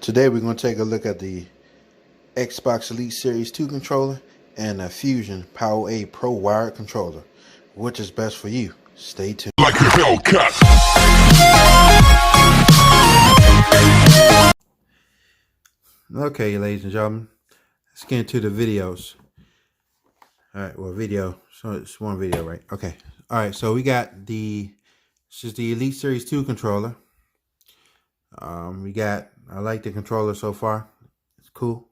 Today we're going to take a look at the Xbox Elite Series 2 controller and a Fusion PowerA Pro wired controller. Which is best for you? Stay tuned. Like a Hellcat. Okay, ladies and gentlemen, let's get into the videos. Alright, well, so it's one video, right? Okay. Alright, so we got this is the Elite Series 2 controller. I like the controller so far. It's cool.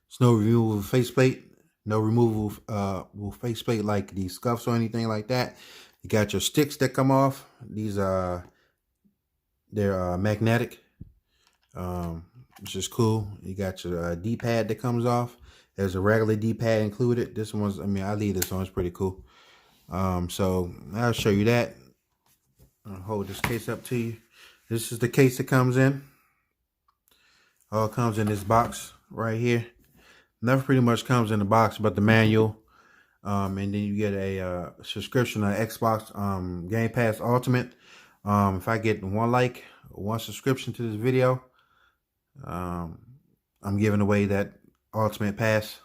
It's no removable faceplate. No removable faceplate like the scuffs or anything like that. You got your sticks that come off. These they're magnetic, which is cool. You got your D-pad that comes off. There's a regular D-pad included. This one's, I leave this on. It's pretty cool. So I'll show you that. I'll hold this case up to you. This is the case that comes in. All comes in this box right here. Never pretty much comes in the box but the manual. And then you get a subscription on Xbox Game Pass Ultimate. If I get one subscription to this video, I'm giving away that Ultimate Pass.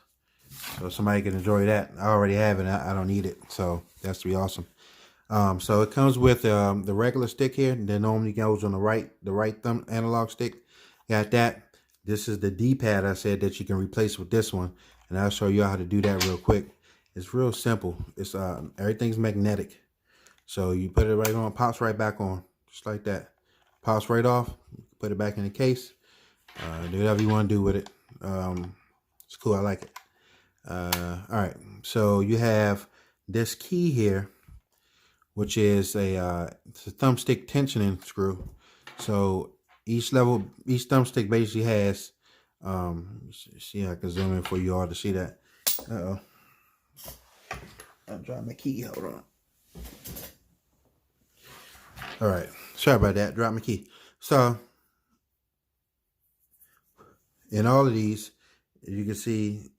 So somebody can enjoy that. I already have it. I don't need it. So that's be awesome. So it comes with the regular stick here. That normally goes on the right thumb analog stick. Got that. This is the D-pad I said that you can replace with this one. And I'll show you how to do that real quick. It's real simple. It's everything's magnetic. So you put it right on, pops right back on. Just like that. Pops right off. Put it back in the case. Do whatever you want to do with it. It's cool. I like it. Alright. So you have this key here, which is it's a thumbstick tensioning screw. So each thumbstick basically has see, I can zoom in for you all to see that. I dropped my key. Hold on. All right, sorry about that. Drop my key. So in all of these, you can see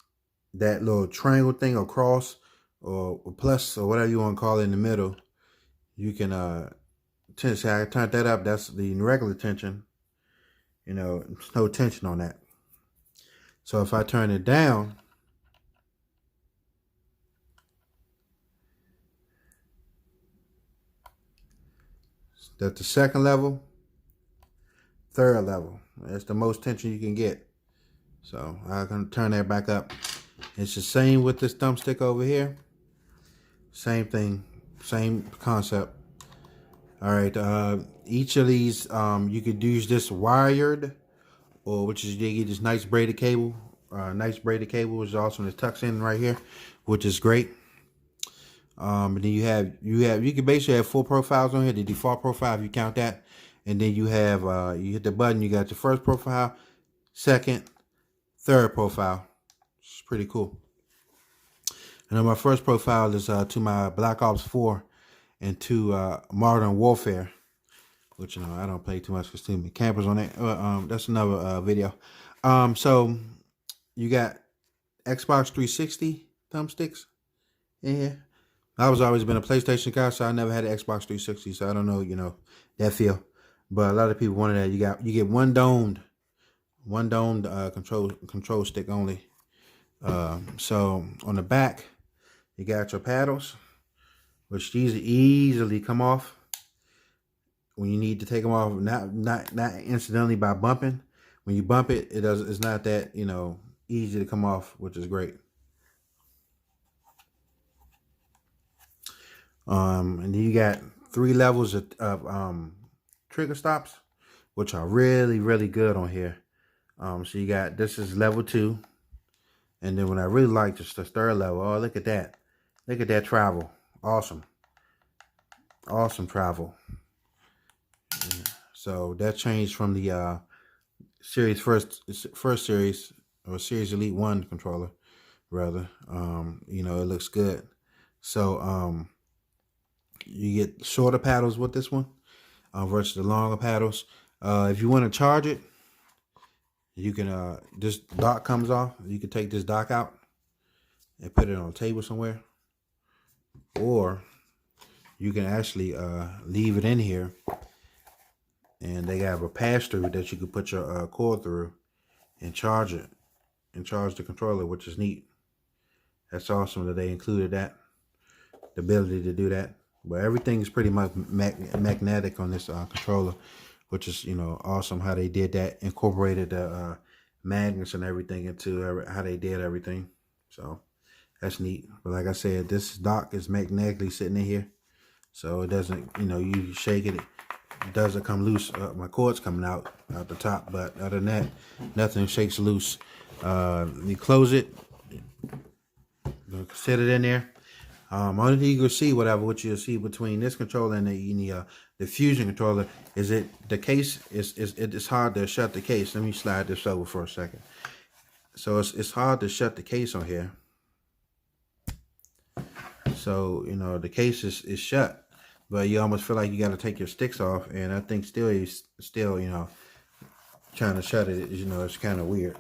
that little triangle thing or cross or plus or whatever you want to call it in the middle. You can I turn that up. That's the regular tension. You know, there's no tension on that. So if I turn it down, that's the second level, third level. That's the most tension you can get. So I'm gonna turn that back up. It's the same with this thumbstick over here. Same thing, same concept. All right, each of these, you could use this wired, or which is you get this nice braided cable. Nice braided cable, which is also it tucks in right here, which is great. And then you can basically have 4 profiles on here. The default profile, if you count that, and then you have you hit the button. You got your first profile, second, third profile. It's pretty cool. And then my first profile is to my Black Ops 4 and to Modern Warfare, which I don't play too much because too many campers on it. That's another video. So you got Xbox 360 thumbsticks in here. I was always been a PlayStation guy, so I never had an Xbox 360, so I don't know, that feel. But a lot of people wanted that. You get one domed control stick only. So on the back, you got your paddles, which these easily come off when you need to take them off. Not incidentally by bumping. When you bump it, it's not that easy to come off, which is great. And then you got 3 levels of trigger stops, which are really, really good on here. So you got, this is level 2. And then when I really like just the third level, oh, look at that. Look at that travel. Awesome. Awesome travel. Yeah. So that changed from the first series, or Series Elite 1 controller, rather. It looks good. So, you get shorter paddles with this one versus the longer paddles. If you want to charge it, you can, this dock comes off. You can take this dock out and put it on a table somewhere. Or you can actually leave it in here and they have a pass through that you can put your cord through and charge it and charge the controller, which is neat. That's awesome that they included that, the ability to do that. But everything is pretty much magnetic on this controller, which is, you know, awesome how they did that, incorporated the magnets and everything into how they did everything. So that's neat. But like I said, this dock is magnetically sitting in here, so it doesn't, you know, you shake it, it doesn't come loose. My cord's coming out the top, but other than that, nothing shakes loose. You close it, set it in there. Only thing you can see, what you'll see between this controller and the Fusion controller is the case it's hard to shut the case. Let me slide this over for a second. So it's hard to shut the case on here. So, you know, the case is shut, but you almost feel like you got to take your sticks off, and I think still, you know, trying to shut it, you know, it's kind of weird.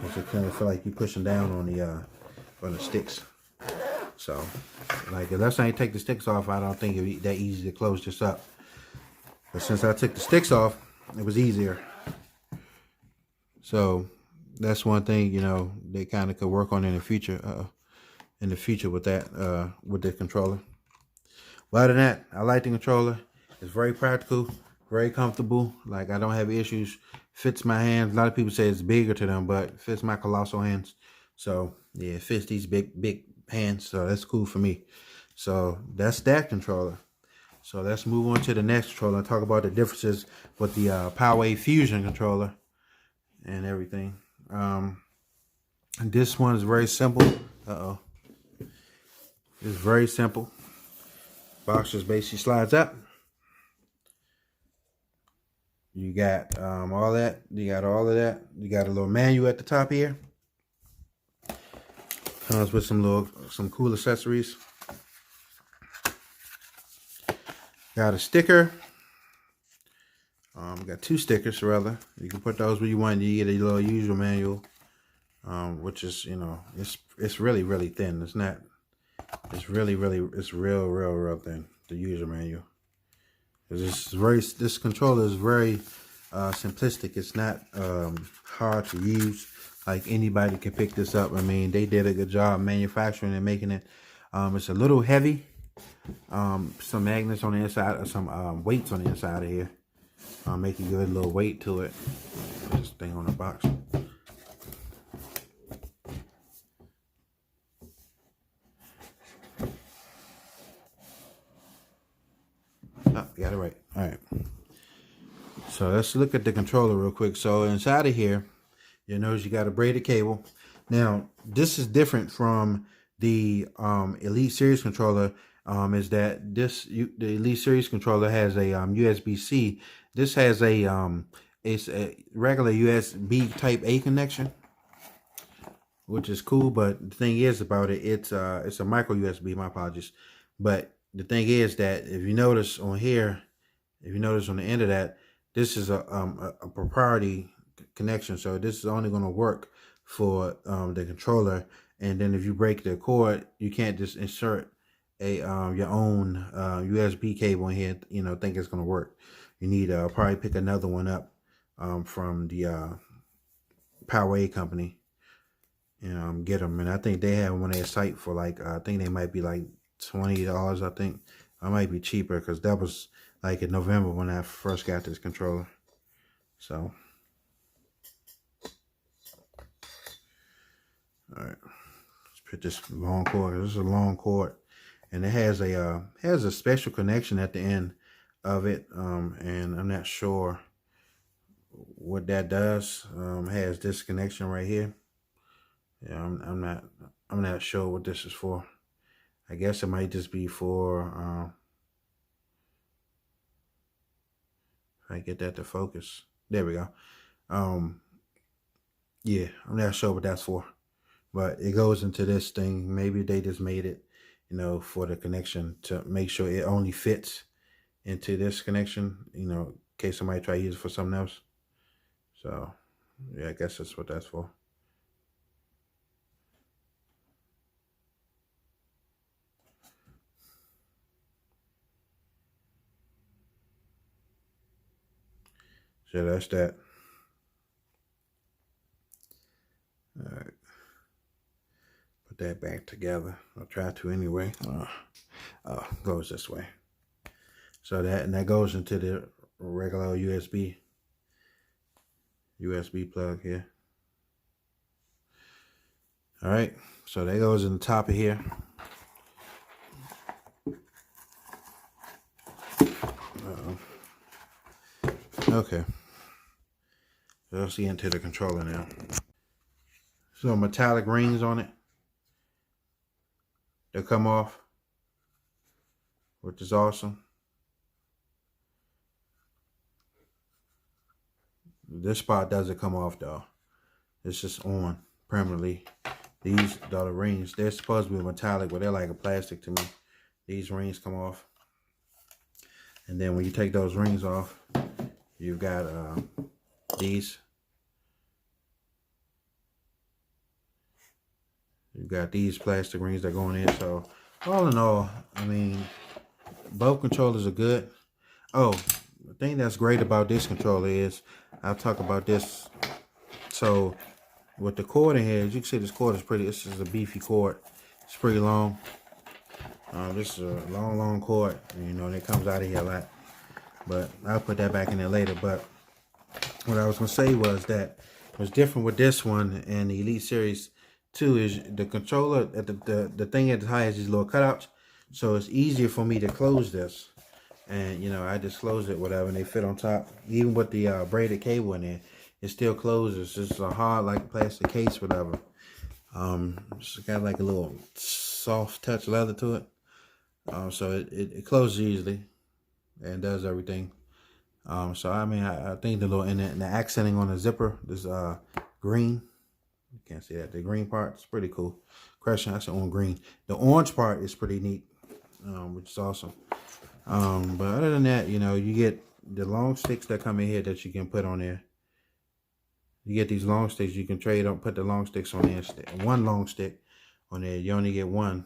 You kind of feel like you're pushing down on the sticks. So, like, unless I ain't take the sticks off, I don't think it'd be that easy to close this up. But since I took the sticks off, it was easier. So that's one thing, you know, they kind of could work on in the future. With that, with the controller. But other than that, I like the controller. It's very practical, very comfortable. Like, I don't have issues. Fits my hands. A lot of people say it's bigger to them, but it fits my colossal hands. So yeah, it fits these big hands. So that's cool for me. So that's that controller. So let's move on to the next controller and talk about the differences with the PowerA Fusion controller and everything. And this one is very simple. It's very simple. Box just basically slides up. You got all that. You got all of that. You got a little manual at the top here. Comes with some cool accessories. Got a sticker. Got two stickers rather. You can put those where you want. You get a little user manual, which is, you know, it's really thin. It's not. It's real thin. The user manual. This controller is very simplistic. It's not hard to use. Like, anybody can pick this up. I mean, they did a good job manufacturing and making it. It's a little heavy. Some magnets on the inside, some weights on the inside of here. Make it give it a little weight to it. Put this thing on the box. Oh, got it right. All right. So let's look at the controller real quick. So inside of here, you notice you got a braided cable. Now, this is different from the Elite Series controller. Is that the Elite Series controller has a USB-C. This has it's a regular USB Type A connection, which is cool. But the thing is about it, it's a micro USB. My apologies. But the thing is that if you notice on here, if you notice on the end of that, this is a proprietary connection. So this is only going to work for the controller. And then if you break the cord, you can't just insert a your own USB cable in here, you know, think it's going to work. You need to probably pick another one up from the PowerA company and get them. And I think they have them on their site for like, I think they might be like $20. I think I might be cheaper because that was like in November when I first got this controller. So, all right, let's put this long cord. This is a long cord, and it has a special connection at the end of it. And I'm not sure what that does. It has this connection right here. Yeah, I'm not sure what this is for. I guess it might just be for if I get that to focus. There we go. Yeah, I'm not sure what that's for, but it goes into this thing. Maybe they just made it, you know, for the connection to make sure it only fits into this connection, you know, in case somebody try to use it for something else. So, yeah, I guess that's what that's for. So that's that. All right. Put that back together. I'll try to anyway. Goes this way. So that goes into the regular USB plug here. All right, so that goes in the top of here. Okay, so let's see into the controller now. So metallic rings on it. They'll come off, which is awesome. This spot doesn't come off though. It's just on permanently. These are the rings. They're supposed to be metallic, but they're like a plastic to me. These rings come off. And then when you take those rings off, you've got these. You've got these plastic rings that are going in. So all in all, I mean, both controllers are good. Oh, the thing that's great about this controller is, I'll talk about this. So with the cord in here, as you can see, this cord is pretty, this is a beefy cord. It's pretty long. This is a long cord, you know, and it comes out of here a lot. But I'll put that back in there later. But what I was going to say was that what's different with this one and the Elite Series 2 is the controller, the thing at the high has these little cutouts. So it's easier for me to close this. And, you know, I just close it, whatever, and they fit on top. Even with the braided cable in there, it still closes. It's just a hard, like, plastic case, whatever. It's got, like, a little soft touch leather to it. So it closes easily and does everything. So, I mean, I think the little, and the accenting on the zipper, this green. You can't see that. The green part is pretty cool. Question, that's on green. The orange part is pretty neat, which is awesome. But other than that, you know, you get the long sticks that come in here that you can put on there. You get these long sticks. You can trade on, put the long sticks on there. One long stick on there. You only get one,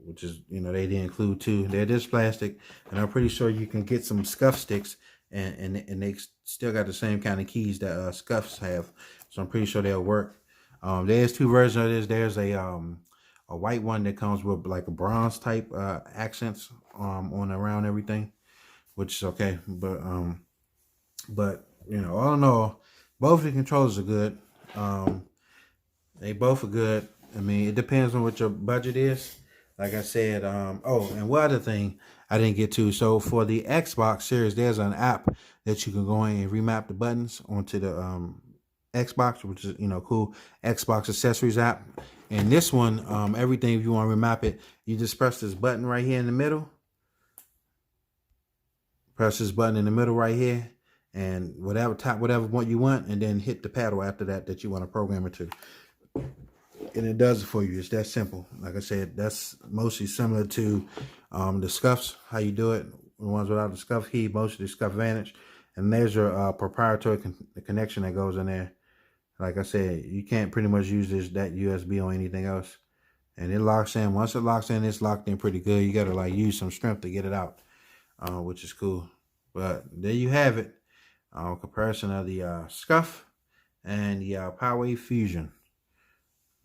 which is, you know, they didn't include two. They're just plastic, and I'm pretty sure you can get some scuff sticks, and they still got the same kind of keys that scuffs have. So I'm pretty sure they'll work. There's two versions of this. There's a white one that comes with like a bronze type accents on around everything, which is okay. But you know, all in all, both the controllers are good. They both are good. I mean, it depends on what your budget is. Like I said, oh, and one other thing I didn't get to. So for the Xbox Series, there's an app that you can go in and remap the buttons onto the Xbox, which is, you know, cool. Xbox accessories app. And this one, everything, if you want to remap it, you just press this button right here in the middle. Press this button in the middle right here, and whatever one you want, and then hit the paddle after that you want to program it to. And it does it for you. It's that simple. Like I said, that's mostly similar to the scuffs, how you do it. The ones without the scuff key, mostly the scuff advantage. And there's your proprietary connection that goes in there. Like I said, you can't pretty much use that USB on anything else. And it locks in. Once it locks in, it's locked in pretty good. You got to like use some strength to get it out, which is cool. But there you have it. Comparison of the Scuff and the PowerA Fusion.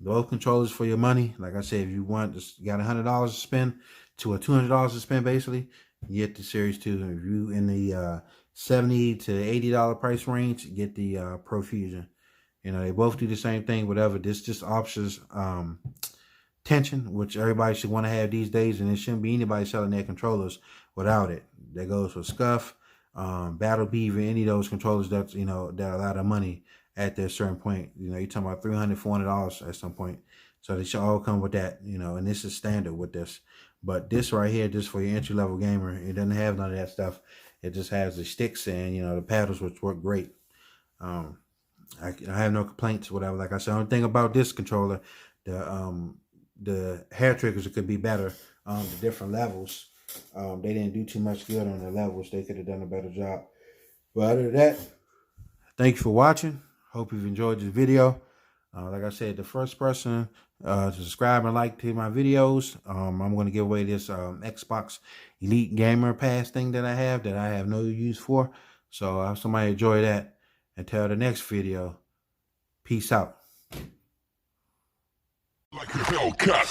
Both controllers for your money. Like I said, if you want, you got $100 to spend to a $200 to spend, basically, you get the Series 2. If you in the $70 to $80 price range, get the Pro Fusion. You know, they both do the same thing, whatever. This just offers tension, which everybody should want to have these days, and it shouldn't be anybody selling their controllers without it. That goes for Scuff, Battle Beaver, any of those controllers that, you know, that are a lot of money at their certain point. You know, you're talking about $300, $400 at some point. So they should all come with that, you know, and this is standard with this. But this right here, just for your entry-level gamer, it doesn't have none of that stuff. It just has the sticks and, you know, the paddles, which work great. I have no complaints, whatever. Like I said, the only thing about this controller, the hair triggers, it could be better. The different levels, they didn't do too much good on the levels. They could have done a better job. But other than that, thank you for watching. Hope you've enjoyed this video. Like I said, the first person to subscribe and like to my videos, I'm going to give away this Xbox Elite Gamer Pass thing that I have no use for. So I hope somebody enjoy that. Until the next video, peace out. Like a Hellcat.